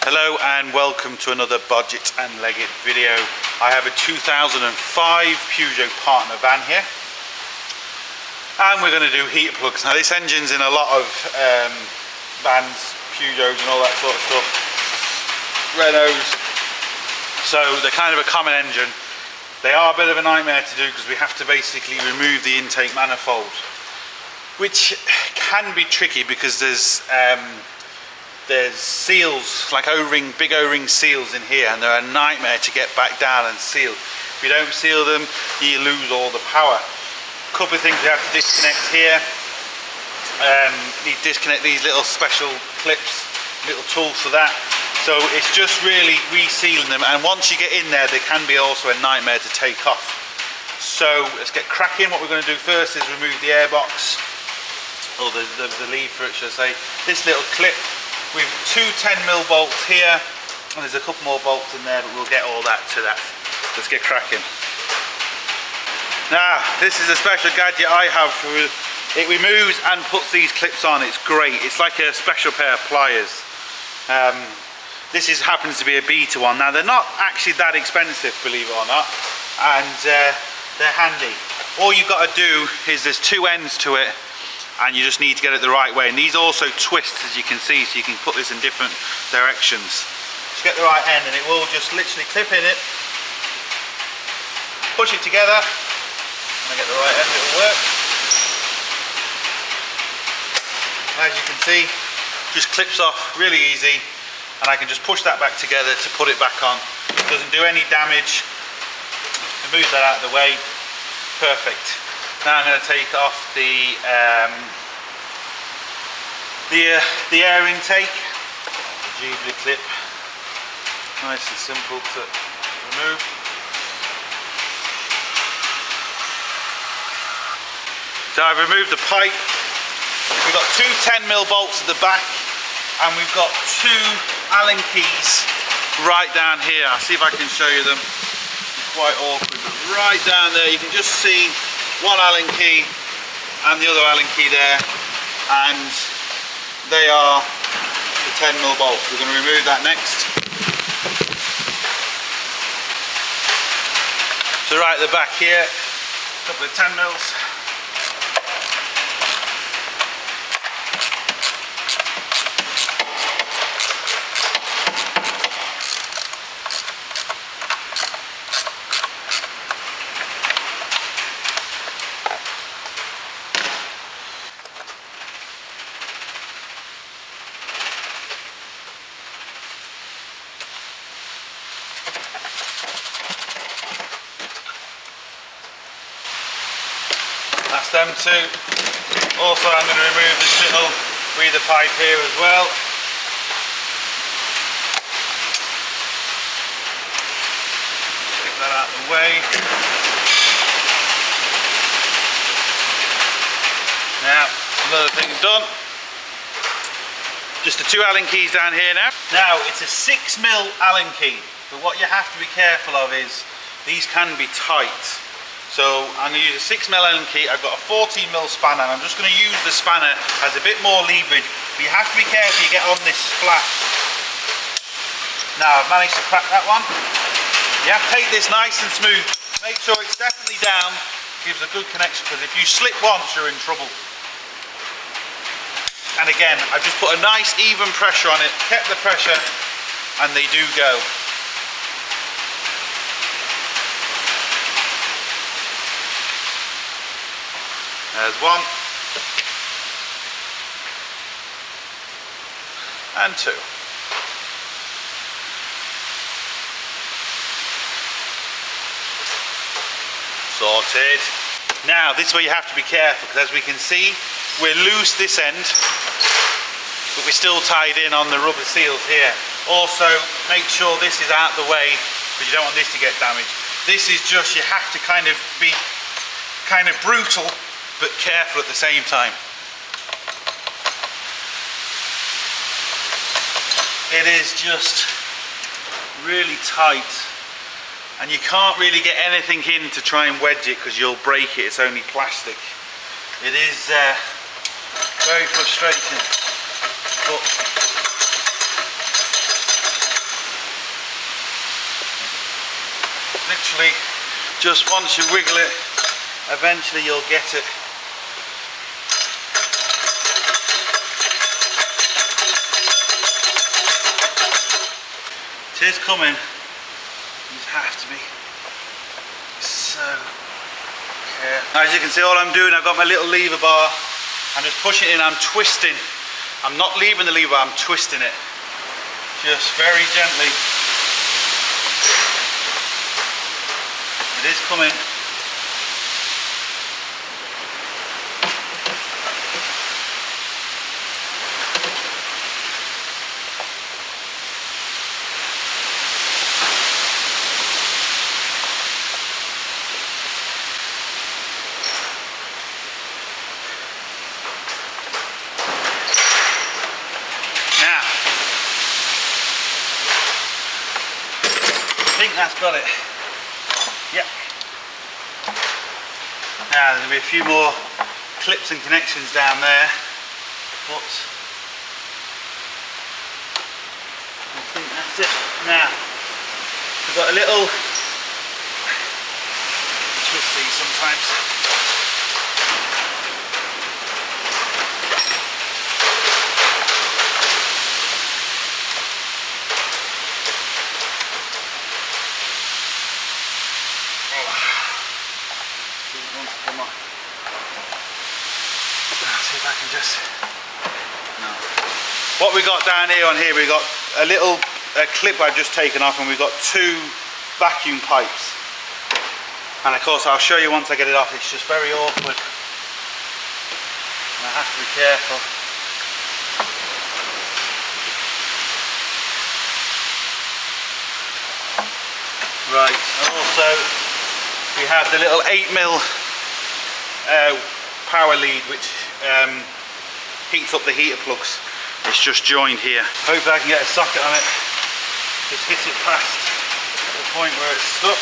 Hello and welcome to another Bodgit and Leggit video. I have a 2005 Peugeot partner van here and we're going to do heater plugs. Now this engine's in a lot of vans, Peugeots and all that sort of stuff, Renaults, so they're kind of a common engine. They are a bit of a nightmare to do because we have to basically remove the intake manifold, which can be tricky because there's seals, like big O-ring seals in here, and they're a nightmare to get back down and seal. If you don't seal them, you lose all the power. A couple of things we have to disconnect here. You disconnect these little special clips, little tools for that. So it's just really resealing them, and once you get in there, they can be also a nightmare to take off. So let's get cracking. What we're going to do first is remove the airbox, or the lead for it, should I say. This little clip. We've two 10mm bolts here, and there's a couple more bolts in there, but we'll get all that to that. Let's get cracking. Now, this is a special gadget I have. It removes and puts these clips on. It's great. It's like a special pair of pliers. This happens to be a beta one. Now, they're not actually that expensive, believe it or not, and they're handy. All you've got to do is there's two ends to it, and you just need to get it the right way, and these also twist, as you can see, so you can put this in different directions. Just get the right end and it will just literally clip in it, push it together, and I get the right end, it will work. As you can see, just clips off really easy, and I can just push that back together to put it back on. It doesn't do any damage. Move that out of the way. Perfect. Now I'm going to take off the air intake, the Ghibli clip, nice and simple to remove. So I've removed the pipe. We've got two 10mm bolts at the back, and we've got two Allen keys right down here. I'll see if I can show you them. It's quite awkward, but right down there you can just see one Allen key and the other Allen key there, and they are the 10mm bolts. We're going to remove that next. So right at the back here, a couple of 10mm. That's them two. Also, I'm going to remove this little breather pipe here as well. Get that out of the way. Now, another thing done. Just the two Allen keys down here now. Now, it's a 6mm Allen key, but what you have to be careful of is these can be tight. So I'm going to use a 6mm Allen key. I've got a 14mm spanner, and I'm just going to use the spanner as a bit more leverage, but you have to be careful you get on this splat. Now I've managed to crack that one. You have to take this nice and smooth. Make sure it's definitely down. Gives a good connection, because if you slip once you're in trouble. And again, I've just put a nice even pressure on it, kept the pressure, and they do go. There's one, and two. Sorted. Now this is where you have to be careful, because as we can see, we're loose this end, but we're still tied in on the rubber seals here. Also, make sure this is out the way, because you don't want this to get damaged. This is just, you have to kind of be kind of brutal, but careful at the same time. It is just really tight, and you can't really get anything in to try and wedge it because you'll break it. It's only plastic. It is very frustrating, but literally just once you wiggle it, eventually you'll get it. It is coming. You have to be so careful. As you can see, all I'm doing, I've got my little lever bar. I'm just pushing it in, I'm twisting. I'm not leaving the lever, I'm twisting it. Just very gently. It is coming. I think that's got it. Yep. Now there'll be a few more clips and connections down there, but I think that's it. Now we've got a little twist these sometimes. See if I can just. No. What we got down here on here, we got a little clip I've just taken off, and we've got 2 vacuum pipes. And of course, I'll show you once I get it off. It's just very awkward, and I have to be careful. Right. And also, we have the little 8mm power lead, which heats up the heater plugs. It's just joined here. Hopefully I can get a socket on it. Just hit it past the point where it's stuck.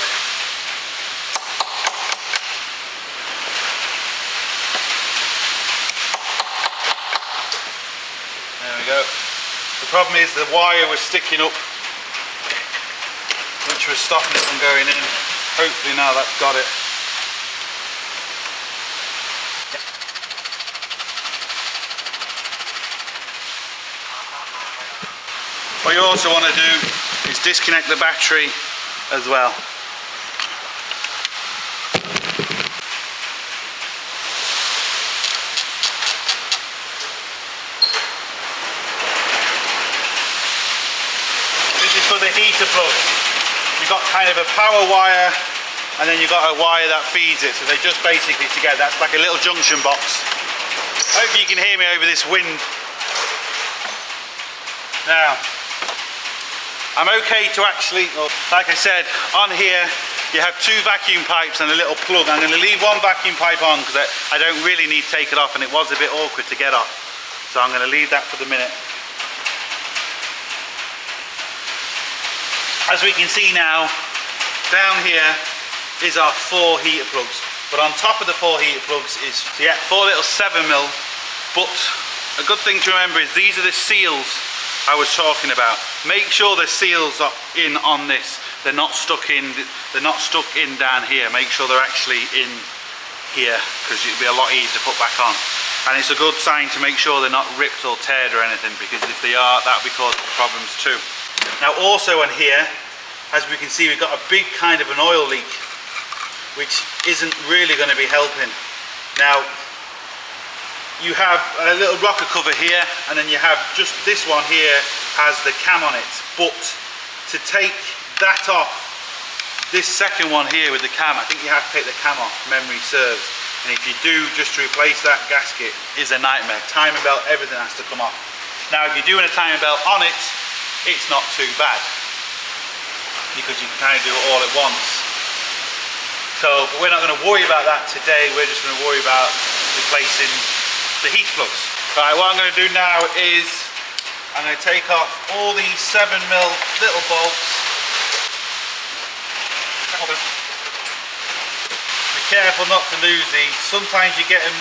There we go. The problem is the wire was sticking up, which was stopping it from going in. Hopefully now that's got it. What you also want to do is disconnect the battery as well. This is for the heater plug. You've got kind of a power wire, and then you've got a wire that feeds it, so they're just basically together. That's like a little junction box. Hopefully you can hear me over this wind. Now, I'm okay to actually, like I said, on here you have 2 vacuum pipes and a little plug. I'm going to leave 1 vacuum pipe on because I don't really need to take it off, and it was a bit awkward to get off. So I'm going to leave that for the minute. As we can see now, down here is our 4 heater plugs. But on top of the 4 heater plugs is 4 little 7mm. But a good thing to remember is these are the seals I was talking about. Make sure the seals are in on this. They're not stuck in. They're not stuck in down here. Make sure they're actually in here, because it'll be a lot easier to put back on. And it's a good sign to make sure they're not ripped or teared or anything, because if they are, that'll be causing problems too. Now also on here, as we can see, we've got a big kind of an oil leak, which isn't really going to be helping. Now, you have a little rocker cover here, and then you have just this one here has the cam on it. But to take that off, this second one here with the cam, I think you have to take the cam off, memory serves. And if you do, just to replace that gasket is a nightmare. Timing belt, everything has to come off. Now if you're doing a timing belt on it, it's not too bad, because you can kind of do it all at once. So, but we're not going to worry about that today. We're just going to worry about replacing the heat plugs. Right, what I'm going to do now is I'm going to take off all these 7mm little bolts. Be careful not to lose these. Sometimes you get them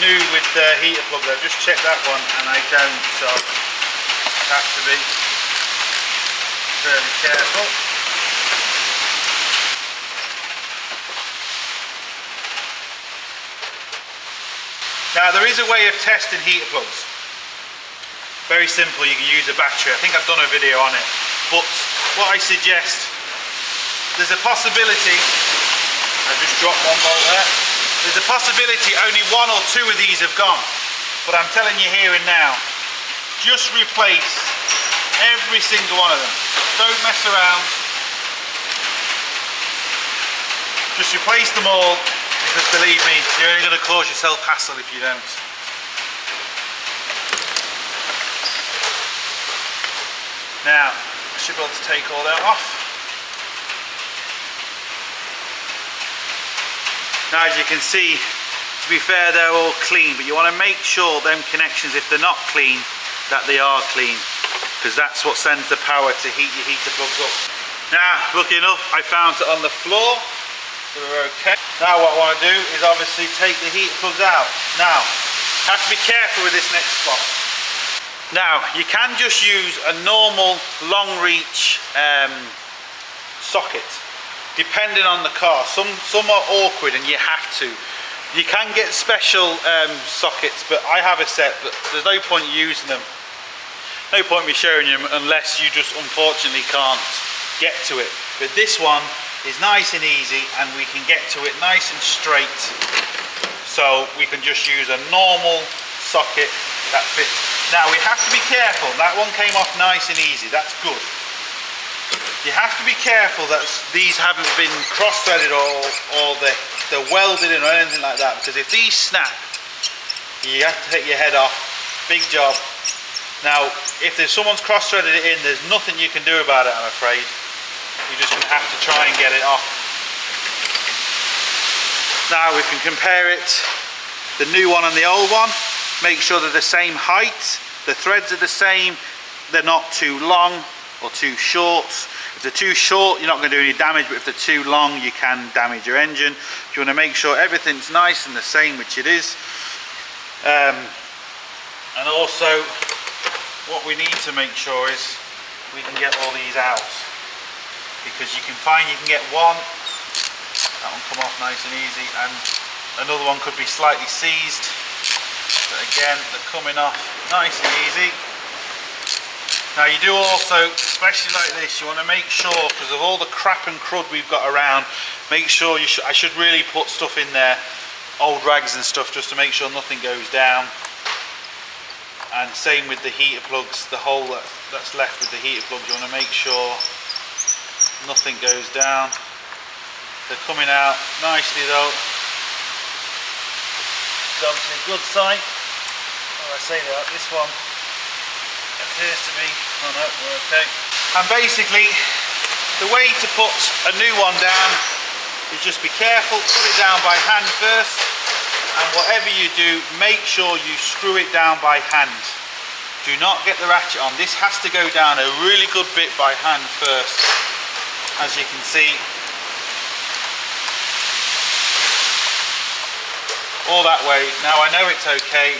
new with the heater plug. I've just checked that one and I don't, so you have to be fairly careful. Now there is a way of testing heater plugs. Very simple, you can use a battery. I think I've done a video on it. But what I suggest, there's a possibility, I just dropped one bolt there. There's a possibility only one or two of these have gone. But I'm telling you here and now, just replace every single one of them. Don't mess around. Just replace them all, because believe me, you're only going to cause yourself hassle if you don't. Now, I should be able to take all that off. Now as you can see, to be fair, they're all clean, but you want to make sure them connections, if they're not clean, that they are clean, because that's what sends the power to heat your heater plugs up. Now, lucky enough, I found it on the floor, so we're okay. Now what I want to do is obviously take the heater plugs out. Now, have to be careful with this next spot. Now, you can just use a normal long reach socket, depending on the car. Some are awkward and you have to. You can get special sockets, but I have a set, but there's no point using them. No point me showing you them unless you just unfortunately can't get to it. But this one is nice and easy, and we can get to it nice and straight. So we can just use a normal socket that fits. Now we have to be careful. That one came off nice and easy. That's good. You have to be careful that these haven't been cross-threaded or they're welded in or anything like that, because if these snap, you have to take your head off. Big job. Now, if someone's cross-threaded it in, there's nothing you can do about it, I'm afraid. You're just going to have to try and get it off. Now we can compare it, the new one and the old one. Make sure they're the same height, the threads are the same, they're not too long or too short. If they're too short, you're not going to do any damage, but if they're too long, you can damage your engine. You want to make sure everything's nice and the same, which it is. And also, what we need to make sure is we can get all these out, because you can find you can get one, that one come off nice and easy, and another one could be slightly seized. But again, they're coming off nice and easy. Now you do also, especially like this, you want to make sure, because of all the crap and crud we've got around, make sure I should really put stuff in there, old rags and stuff, just to make sure nothing goes down. And same with the heater plugs, the hole that's left with the heater plugs, you want to make sure nothing goes down. They're coming out nicely though. It's obviously a good sign. Oh, I say that, this one appears to be, oh no, we're okay. And basically, the way to put a new one down is just be careful, put it down by hand first, and whatever you do, make sure you screw it down by hand. Do not get the ratchet on. This has to go down a really good bit by hand first, as you can see. All that way. Now I know it's okay.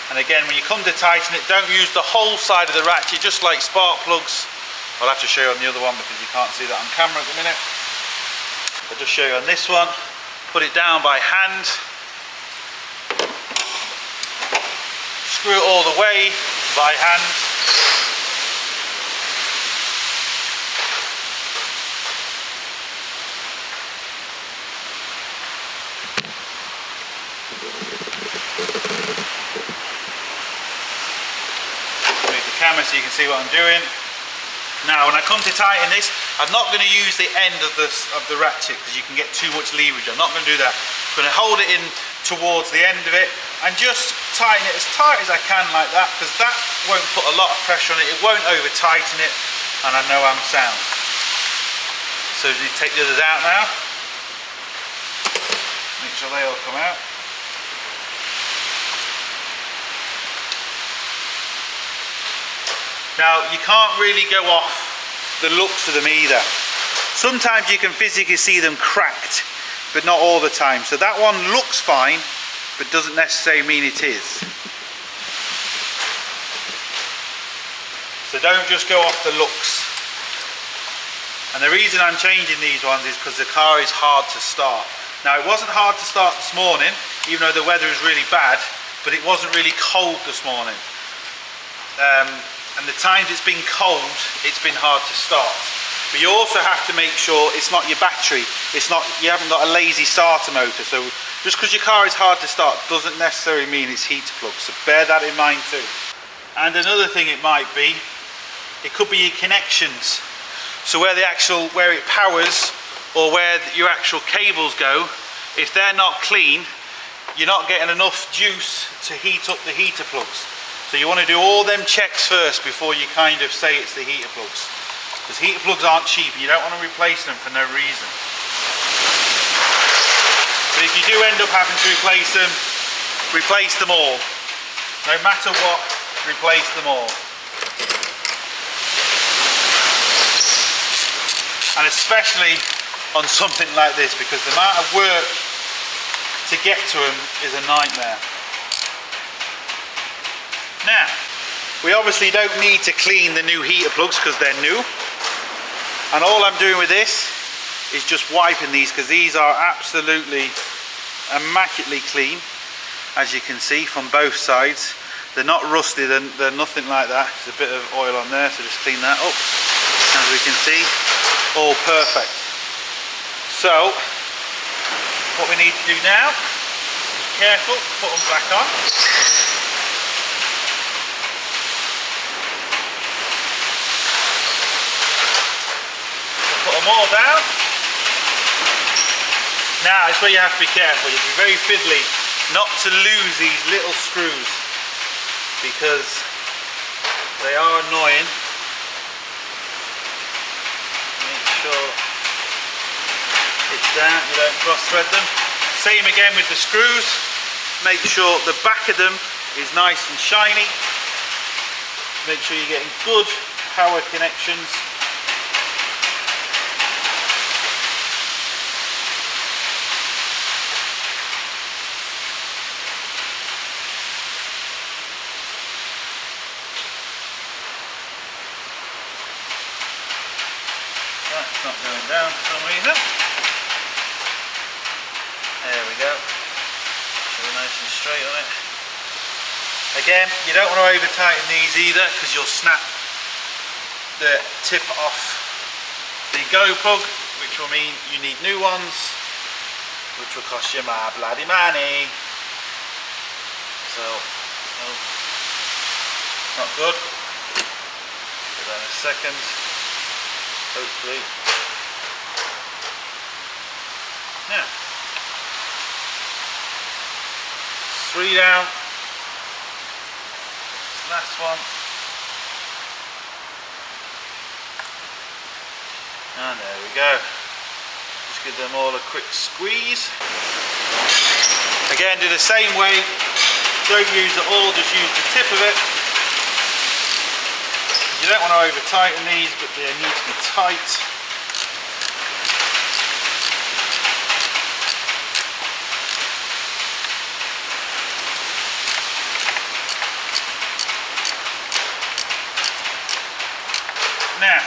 And again, when you come to tighten it, don't use the whole side of the ratchet, just like spark plugs. I'll have to show you on the other one because you can't see that on camera at the minute. I'll just show you on this one. Put it down by hand. Screw it all the way by hand. Camera so you can see what I'm doing. Now when I come to tighten this, I'm not going to use the end of the ratchet because you can get too much leverage. I'm not going to do that. I'm going to hold it in towards the end of it and just tighten it as tight as I can like that, because that won't put a lot of pressure on it, it won't over tighten it, and I know I'm sound. So you take the others out now. Make sure they all come out. Now you can't really go off the looks of them either. Sometimes you can physically see them cracked, but not all the time. So that one looks fine, but doesn't necessarily mean it is. So don't just go off the looks. And the reason I'm changing these ones is because the car is hard to start. Now it wasn't hard to start this morning, even though the weather is really bad, but it wasn't really cold this morning. And the times it's been cold, it's been hard to start. But you also have to make sure it's not your battery. It's not, you haven't got a lazy starter motor. So just because your car is hard to start doesn't necessarily mean it's heater plug. So bear that in mind too. And another thing it might be, it could be your connections. So where it powers, or where your actual cables go, if they're not clean, you're not getting enough juice to heat up the heater plugs. So you want to do all them checks first before you kind of say it's the heater plugs. Because heater plugs aren't cheap, and you don't want to replace them for no reason. But if you do end up having to replace them all. No matter what, replace them all. And especially on something like this, because the amount of work to get to them is a nightmare. Now, we obviously don't need to clean the new heater plugs because they're new. And all I'm doing with this is just wiping these, because these are absolutely immaculately clean, as you can see from both sides. They're not rusty, they're nothing like that. There's a bit of oil on there, so just clean that up. As we can see, all perfect. So, what we need to do now, be careful, put them back on. Put them all down. Now, it's where you have to be careful. You have to be very fiddly not to lose these little screws, because they are annoying. Make sure it's down, you don't cross thread them. Same again with the screws. Make sure the back of them is nice and shiny. Make sure you're getting good power connections. That's not going down for some reason. There we go. So we're nice and straight on it. Again, you don't want to over tighten these either, because you'll snap the tip off the go plug, which will mean you need new ones, which will cost you my bloody money. So, no, not good. Do that in a second. Hopefully. Now, 3 down. Last one. And there we go. Just give them all a quick squeeze. Again, do the same way. Don't use it all, just use the tip of it. You don't want to over tighten these, but they need to be tight. Now,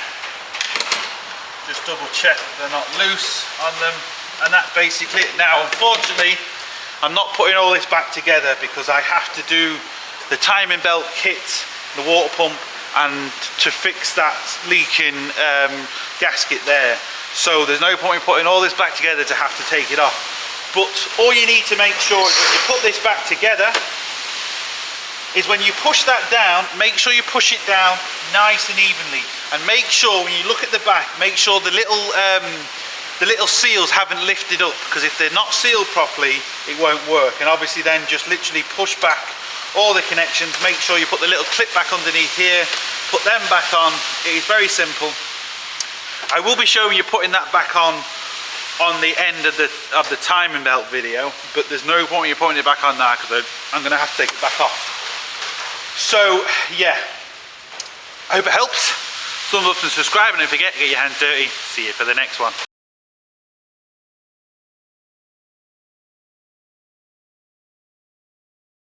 just double check they're not loose on them, and that's basically it. Now, unfortunately, I'm not putting all this back together because I have to do the timing belt kit, the water pump, and to fix that leaking gasket there. So there's no point in putting all this back together to have to take it off. But all you need to make sure is when you put this back together, is when you push that down, make sure you push it down nice and evenly. And make sure when you look at the back, make sure the little seals haven't lifted up, because if they're not sealed properly, it won't work. And obviously then just literally push back all the connections, make sure you put the little clip back underneath here, put them back on. It is very simple. I will be showing you putting that back on the end of the timing belt video, but there's no point in you putting it back on now, because I'm going to have to take it back off. So yeah, I hope it helps. Thumbs up and subscribe, and don't forget to get your hands dirty. See you for the next one.